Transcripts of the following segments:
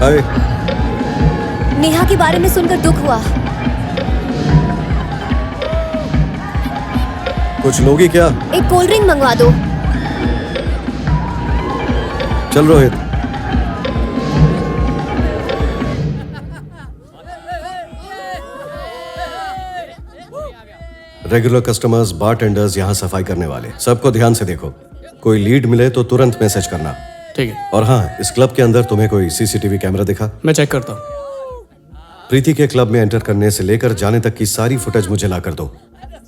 हाय। नेहा के बारे में सुनकर दुख हुआ। कुछ लोगी क्या? एक कोल्ड ड्रिंक मंगवा दो। चल रोहित। रेगुलर कस्टमर्स, बारटेंडर्स, यहाँ सफाई करने वाले, सबको ध्यान से देखो। कोई लीड मिले तो तुरंत मैसेज करना। ठीक है। और हाँ, इस क्लब के अंदर तुम्हें कोई सीसीटीवी कैमरा दिखा? मैं चेक करता हूँ। प्रीति के क्लब में एंटर करने से लेकर जाने तक की सारी फुटेज मुझे ला कर दो।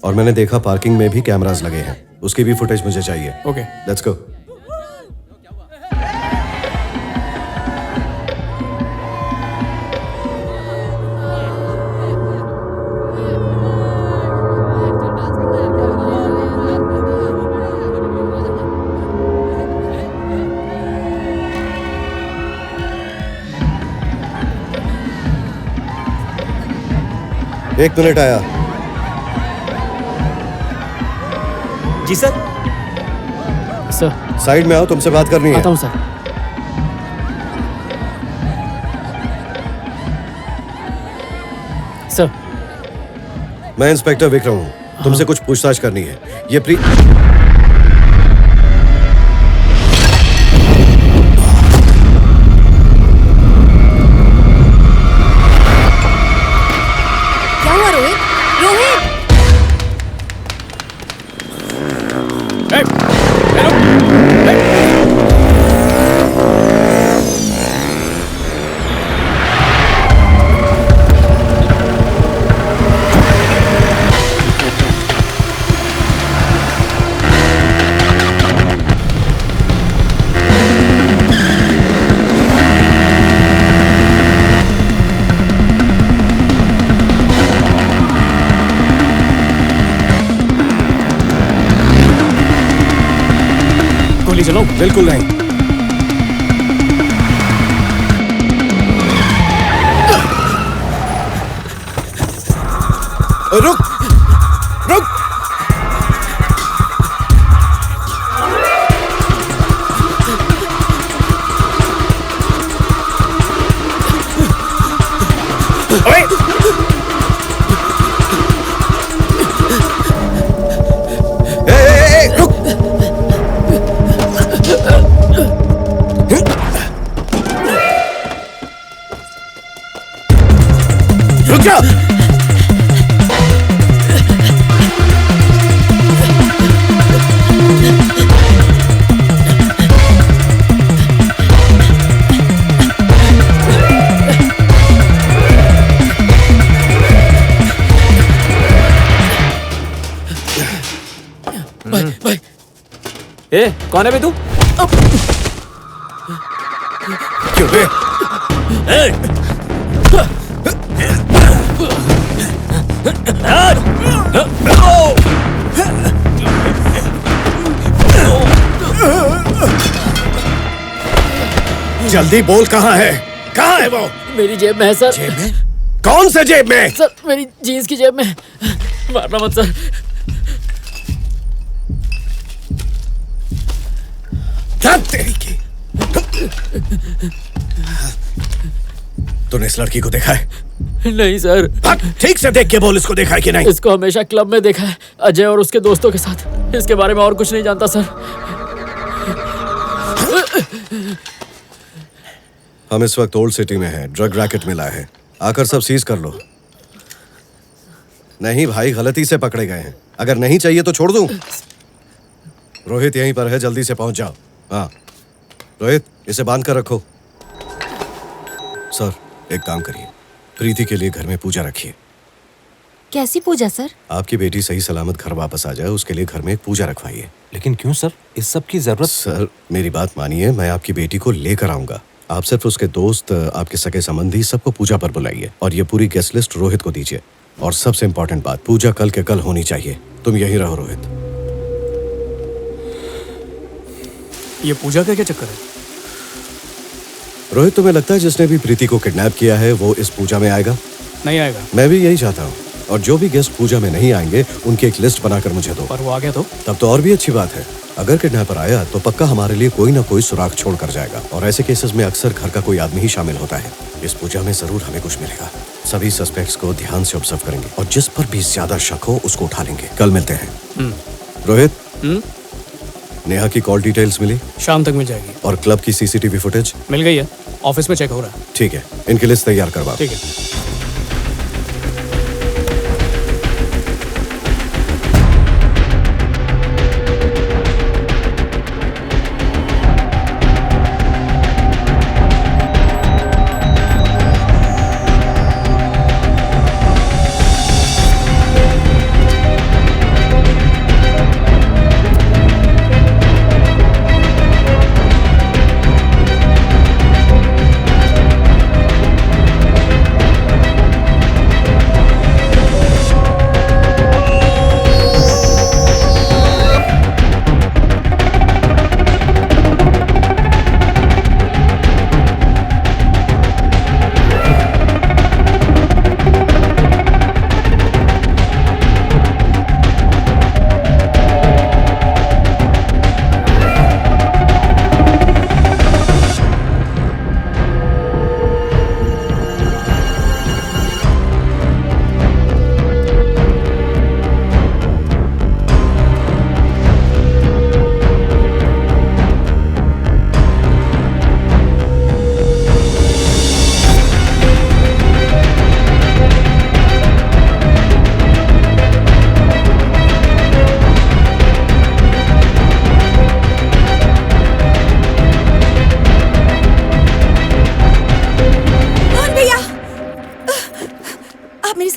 और मैंने देखा पार्किंग में भी कैमरास लगे हैं, उसकी भी फुटेज मुझे चाहिए। Okay, let's go. एक मिनट, आया। जी सर। सर साइड में आओ, तुमसे बात करनी है। आता हूँ सर। सर मैं इंस्पेक्टर विक्रम हूँ, तुमसे कुछ पूछताछ करनी है। ये क्या हुआ रोहित? रोहित! गोली चलाऊं? बिल्कुल नहीं। रुक रुक। ओए! रुक। रुक जा। भाई ए, कौन है बे तू? क्यों बे? जल्दी बोल, कहाँ है? कहाँ है वो? मेरी जेब में है सर। जेब में? कौन से जेब में? सर मेरी जीन्स की जेब में। मारना मत सर। तेरी की। तूने इस लड़की को देखा है? नहीं सर। ठीक से देख के बोल, इसको देखा है कि नहीं? इसको हमेशा क्लब में देखा है, अजय और उसके दोस्तों के साथ। इसके बारे में और कुछ नहीं जानता सर। हम इस वक्त ओल्ड सिटी में हैं, ड्रग रैकेट मिला है, आकर सब सीज कर लो। नहीं भाई, गलती से पकड़े गए हैं। अगर नहीं चाहिए तो छोड़ दूं? रोहित यहीं पर है, जल्दी से पहुंच जाओ। हाँ रोहित, इसे बांध कर रखो। सर एक काम करिए, प्रीति के लिए घर में पूजा रखिए। कैसी पूजा सर? आपकी बेटी सही सलामत घर वापस आ जाए, उसके लिए घर में एक पूजा रखवाइए। लेकिन क्यों सर? इस सब की जरूरत? सर मेरी बात मानिए, मैं आपकी बेटी को लेकर आऊंगा। आप सिर्फ उसके दोस्त, आपके सगे संबंधी सबको पूजा पर बुलाइए और ये पूरी गेस्ट लिस्ट रोहित को दीजिए। और सबसे इम्पोर्टेंट बात, पूजा कल के कल होनी चाहिए। तुम यहीं रहो रोहित। ये पूजा का क्या चक्कर है? रोहित, तुम्हें लगता है जिसने भी प्रीति को किडनैप किया है वो इस पूजा में आएगा? नहीं आएगा। मैं भी यही चाहता हूँ, और जो भी गेस्ट पूजा में नहीं आएंगे उनकी एक लिस्ट बनाकर मुझे दो। पर वो आ गया तो? तब तो और भी अच्छी बात है। अगर किडनैपर आया तो पक्का हमारे लिए कोई ना कोई सुराग छोड़ कर जाएगा, और ऐसे केसेस में अक्सर घर का कोई आदमी ही शामिल होता है। इस पूजा में जरूर हमें कुछ मिलेगा। सभी सस्पेक्ट्स को ध्यान से ऑब्जर्व करेंगे और जिस पर भी ज्यादा शक हो उसको उठा लेंगे। कल मिलते हैं। रोहित, नेहा की कॉल डिटेल्स मिली? शाम तक मिल जाएगी। और क्लब की सीसीटीवी फुटेज? मिल गई है, ऑफिस में चेक हो रहा है। ठीक है, इनकी लिस्ट तैयार करवा। ठीक है।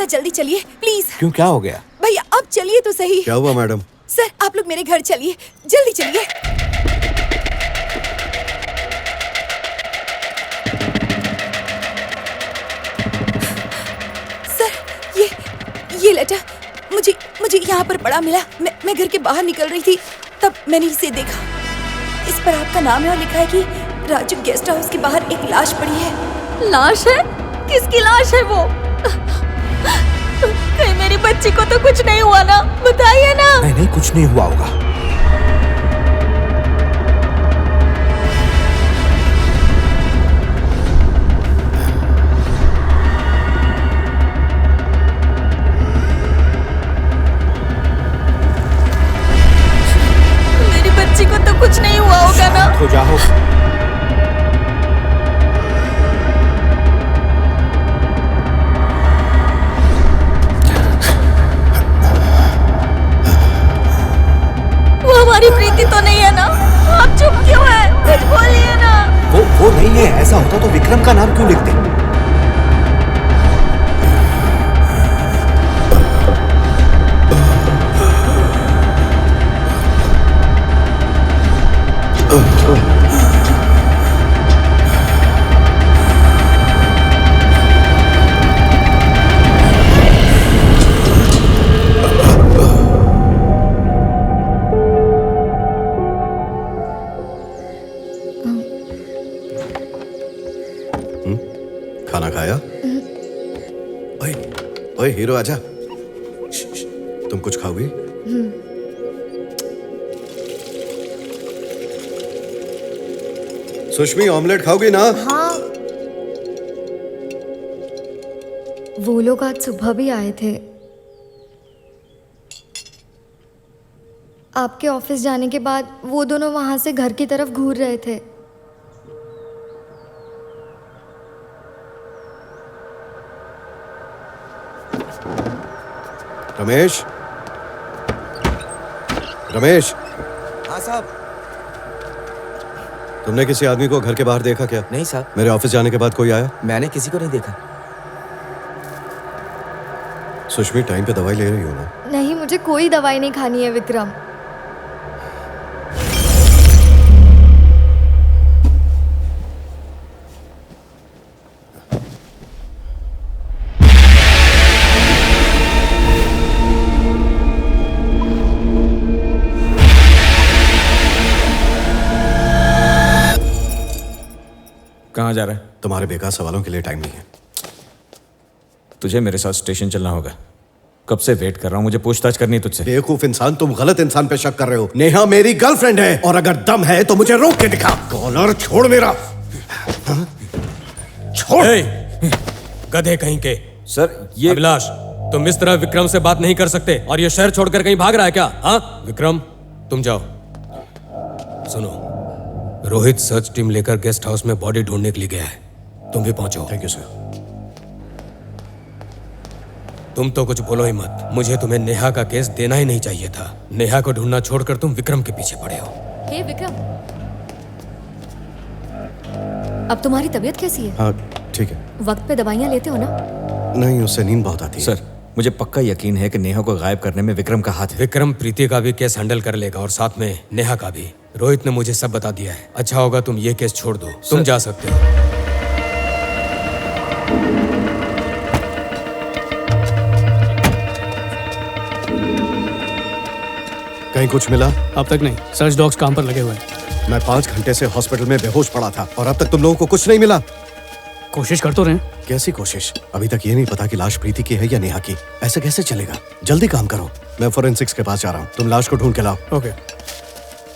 जल्दी चलिए प्लीज। क्यों, क्या हो गया? भैया अब चलिए तो सही। क्या हुआ मैडम? सर आप लोग मेरे घर चलिए, जल्दी चलिए। सर ये लेटर मुझे यहाँ पर पड़ा मिला। मैं घर के बाहर निकल रही थी, तब मैंने इसे देखा। इस पर आपका नाम है और लिखा है कि राजू गेस्ट हाउस के बाहर एक लाश पड़ी है। लाश है? किसकी लाश है वो? कहीं मेरी बच्ची को तो कुछ नहीं हुआ ना? बताइए ना। नहीं, कुछ नहीं हुआ होगा। मेरी बच्ची को तो कुछ नहीं हुआ होगा ना? हो जाओ। हमारी प्रीति तो नहीं है ना? आप चुप क्यों है? कुछ बोलिए ना। वो नहीं है। ऐसा होता तो विक्रम का नाम क्यों लिखते? खाना खाया? ओए, ओए हीरो आजा। तुम कुछ खाओगी? सुष्मी ऑमलेट खाओगी ना? हाँ। वो लोग आज सुबह भी आए थे। आपके ऑफिस जाने के बाद वो दोनों वहां से घर की तरफ घूर रहे थे। रमेश, रमेश। हाँ साहब। तुमने किसी आदमी को घर के बाहर देखा क्या? नहीं साहब। मेरे ऑफिस जाने के बाद कोई आया? मैंने किसी को नहीं देखा। सुष्मी टाइम पे दवाई ले रही हो ना? नहीं, मुझे कोई दवाई नहीं खानी है विक्रम। कहाँ जा रहा है? तुम्हारे बेकार सवालों के लिए टाइम नहीं है। तुझे मेरे साथ स्टेशन चलना होगा। कब से वेट कर रहा हूँ, मुझे पूछताछ करनी है तुझसे। बेवकूफ इंसान, तुम गलत इंसान पे शक कर रहे हो। नेहा मेरी गर्लफ्रेंड है और अगर दम है तो मुझे रोक के दिखा। कॉलर छोड़ मेरा। छोड़। गधे कहीं के। सर ये अभिलाष, तुम इस तरह विक्रम से बात नहीं कर सकते और ये शहर छोड़कर कहीं भाग रहा है क्या? हाँ विक्रम, तुम जाओ। सुनो, रोहित सर्च टीम लेकर गेस्ट हाउस में बॉडी ढूंढने के लिए गया है, तुम भी पहुंचो। Thank you sir. तुम तो कुछ बोलो ही मत, मुझे तुम्हें नेहा का केस देना ही नहीं चाहिए था। नेहा को ढूंढना छोड़कर तुम विक्रम के पीछे पड़े हो। हे विक्रम, अब तुम्हारी तबीयत कैसी है? हाँ ठीक है। वक्त पे दवाइयाँ लेते हो ना? नहीं, उससे नींद बहुत आती है। सर, मुझे पक्का यकीन है कि नेहा को गायब करने में विक्रम का हाथ है। विक्रम प्रीति का भी केस हैंडल कर लेगा और साथ में नेहा का भी। रोहित ने मुझे सब बता दिया है। अच्छा होगा तुम ये केस छोड़ दो, तुम जा सकते हो। कहीं कुछ मिला? अब तक नहीं, सर्च डॉग्स काम पर लगे हुए हैं। मैं 5 घंटे से हॉस्पिटल में बेहोश पड़ा था और अब तक तुम लोगों को कुछ नहीं मिला। कोशिश कर तो रहे हैं। कैसी कोशिश? अभी तक ये नहीं पता कि लाश प्रीति की है या नेहा की। ऐसे कैसे चलेगा? जल्दी काम करो। मैं फोरेंसिक्स के पास जा रहा हूँ, तुम लाश को ढूंढ के लाओ। ओके।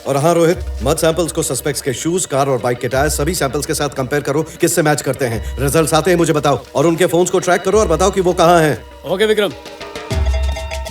और हाँ रोहित, मद सैंपल्स को सस्पेक्ट्स के शूज, कार और बाइक के टायर सभी सैंपल्स के साथ कंपेयर करो, किससे मैच करते हैं। रिजल्ट्स आते हैं मुझे बताओ और उनके फोन्स को ट्रैक करो और बताओ कि वो कहाँ हैं। ओके विक्रम।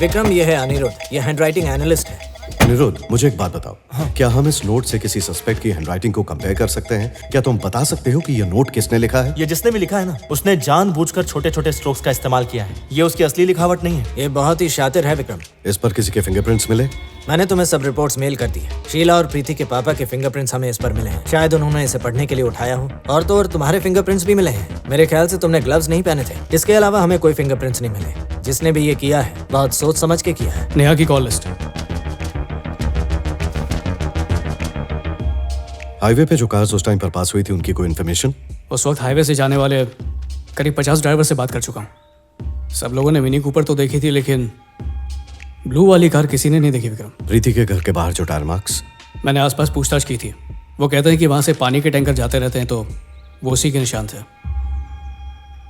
विक्रम, ये है अनिरुद्ध, ये हैंडराइटिंग एनालिस्ट है। अनिरुद्ध, मुझे एक बात बताओ। क्या हम इस नोट से किसी सस्पेक्ट की हैंडराइटिंग को कंपेयर कर सकते हैं? क्या तुम बता सकते हो कि ये नोट किसने लिखा है? ये जिसने भी लिखा है ना, उसने जानबूझकर छोटे छोटे स्ट्रोक्स का इस्तेमाल किया है। ये उसकी असली लिखावट नहीं है। ये बहुत ही शातिर है विक्रम। इस पर किसी के फिंगरप्रिंट्स मिले? मैंने तुम्हें सब रिपोर्ट्स मेल कर दी है। शीला और प्रीति के पापा के फिंगरप्रिंट्स हमें इस पर मिले हैं। शायद उन्होंने इसे पढ़ने के लिए उठाया हो। और तो और तुम्हारे फिंगरप्रिंट्स भी मिले हैं। मेरे ख्याल से तुमने ग्लव्स नहीं पहने थे। इसके अलावा हमें कोई फिंगरप्रिंट्स नहीं मिले। जिसने भी ये किया है बहुत सोच समझ के किया है। नेहा की कॉल लिस्ट। हाईवे पे जो कार्स उस टाइम पर पास हुई थी, उनकी कोई इन्फॉर्मेशन? उस वक्त हाईवे से जाने वाले करीब 50 ड्राइवर से बात कर चुका हूँ। सब लोगों ने मिनी कूपर तो देखी थी, लेकिन ब्लू वाली कार किसी ने नहीं देखी विक्रम। प्रीति के घर के बाहर जो टायर मार्क्स? मैंने आसपास पूछताछ की थी। वो कहते हैं कि वहाँ से पानी के टैंकर जाते रहते हैं, तो वो उसी के निशान थे।